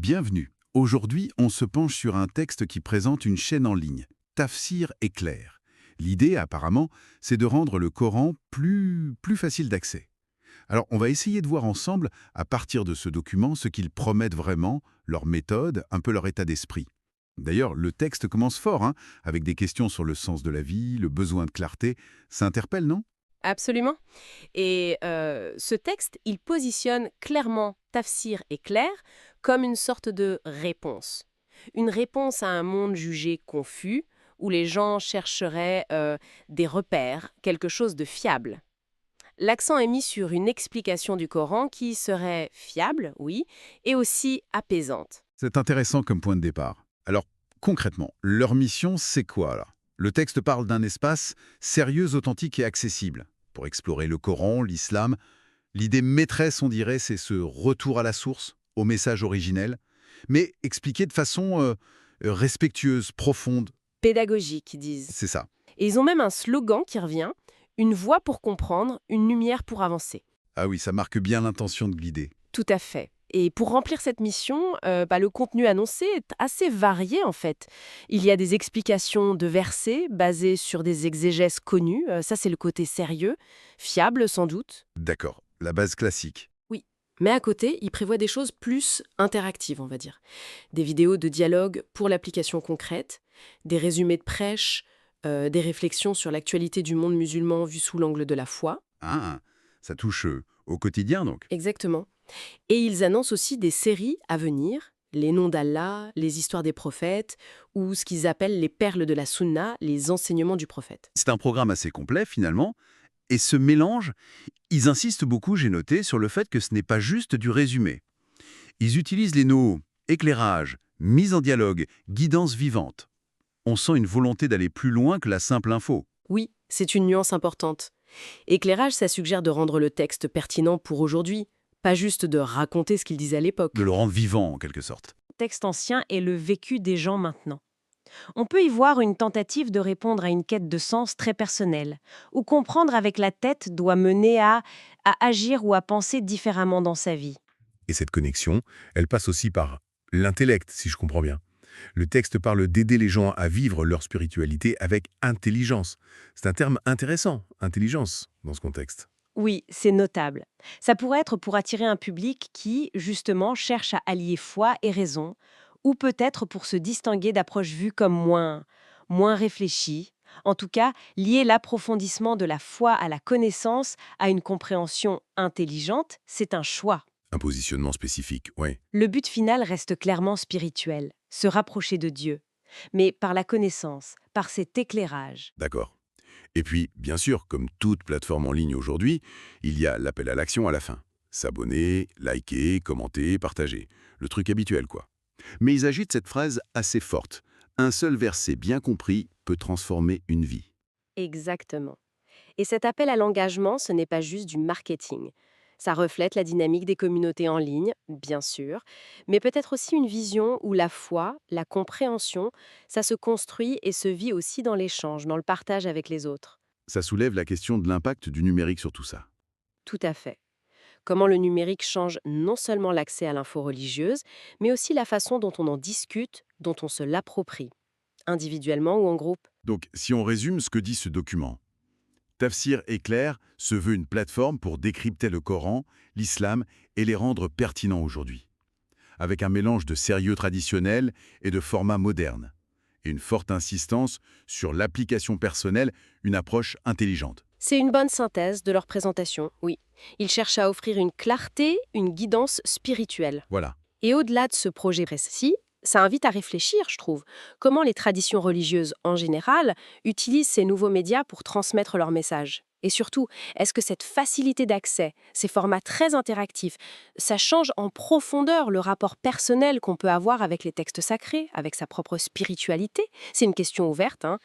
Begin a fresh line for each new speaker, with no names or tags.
Bienvenue. Aujourd'hui, on se penche sur un texte qui présente une chaîne en ligne, Tafsir Éclair. L'idée, apparemment, c'est de rendre le Coran plus facile d'accès. Alors, on va essayer de voir ensemble, à partir de ce document, ce qu'ils promettent vraiment, leur méthode, un peu leur état d'esprit. D'ailleurs, le texte commence fort, hein, avec des questions sur le sens de la vie, le besoin de clarté. Ça interpelle, non?
Absolument. Et ce texte, il positionne clairement Tafsir et Clair comme une sorte de réponse. Une réponse à un monde jugé confus, où les gens chercheraient des repères, quelque chose de fiable. L'accent est mis sur une explication du Coran qui serait fiable, oui, et aussi apaisante.
C'est intéressant comme point de départ. Alors, concrètement, leur mission, c'est quoi, là? Le texte parle d'un espace sérieux, authentique et accessible. Pour explorer le Coran, l'islam, l'idée maîtresse, on dirait, c'est ce retour à la source, au message originel, mais expliqué de façon respectueuse, profonde.
Pédagogique, ils disent.
C'est ça.
Et ils ont même un slogan qui revient, une voie pour comprendre, une lumière pour avancer.
Ah oui, ça marque bien l'intention de guider.
Tout à fait. Et pour remplir cette mission, le contenu annoncé est assez varié en fait. Il y a des explications de versets basées sur des exégèses connues, ça c'est le côté sérieux, fiable sans doute.
D'accord, la base classique.
Oui. Mais à côté, il prévoit des choses plus interactives, on va dire. Des vidéos de dialogue pour l'application concrète, des résumés de prêches, des réflexions sur l'actualité du monde musulman vu sous l'angle de la foi.
Ah, ça touche au quotidien donc.
Exactement. Et ils annoncent aussi des séries à venir, les noms d'Allah, les histoires des prophètes, ou ce qu'ils appellent les perles de la Sunna, les enseignements du prophète.
C'est un programme assez complet finalement. Et ce mélange, ils insistent beaucoup, j'ai noté, sur le fait que ce n'est pas juste du résumé. Ils utilisent les mots éclairage, mise en dialogue, guidance vivante. On sent une volonté d'aller plus loin que la simple info.
Oui, c'est une nuance importante. Éclairage, ça suggère de rendre le texte pertinent pour aujourd'hui, pas juste de raconter ce qu'ils disaient à l'époque.
De le rendre vivant, en quelque sorte.
Texte ancien et le vécu des gens maintenant. On peut y voir une tentative de répondre à une quête de sens très personnelle, où comprendre avec la tête doit mener à agir ou à penser différemment dans sa vie.
Et cette connexion, elle passe aussi par l'intellect, si je comprends bien. Le texte parle d'aider les gens à vivre leur spiritualité avec intelligence. C'est un terme intéressant, intelligence, dans ce contexte.
Oui, c'est notable. Ça pourrait être pour attirer un public qui, justement, cherche à allier foi et raison, ou peut-être pour se distinguer d'approches vues comme moins réfléchies. En tout cas, lier l'approfondissement de la foi à la connaissance, à une compréhension intelligente, c'est un choix.
Un positionnement spécifique, ouais.
Le but final reste clairement spirituel, se rapprocher de Dieu, mais par la connaissance, par cet éclairage.
D'accord. Et puis, bien sûr, comme toute plateforme en ligne aujourd'hui, il y a l'appel à l'action à la fin. S'abonner, liker, commenter, partager. Le truc habituel, quoi. Mais ils agitent cette phrase assez forte. Un seul verset bien compris peut transformer une vie.
Exactement. Et cet appel à l'engagement, ce n'est pas juste du marketing. Ça reflète la dynamique des communautés en ligne, bien sûr, mais peut-être aussi une vision où la foi, la compréhension, ça se construit et se vit aussi dans l'échange, dans le partage avec les autres.
Ça soulève la question de l'impact du numérique sur tout ça.
Tout à fait. Comment le numérique change non seulement l'accès à l'info religieuse, mais aussi la façon dont on en discute, dont on se l'approprie, individuellement ou en groupe.
Donc, si on résume ce que dit ce document, Tafsir Éclair se veut une plateforme pour décrypter le Coran, l'islam et les rendre pertinents aujourd'hui, avec un mélange de sérieux traditionnel et de formats modernes, et une forte insistance sur l'application personnelle, une approche intelligente.
C'est une bonne synthèse de leur présentation, oui. Ils cherchent à offrir une clarté, une guidance spirituelle.
Voilà.
Et au-delà de ce projet précis, ça invite à réfléchir, je trouve, comment les traditions religieuses en général utilisent ces nouveaux médias pour transmettre leur message. Et surtout, est-ce que cette facilité d'accès, ces formats très interactifs, ça change en profondeur le rapport personnel qu'on peut avoir avec les textes sacrés, avec sa propre spiritualité? C'est une question ouverte, hein.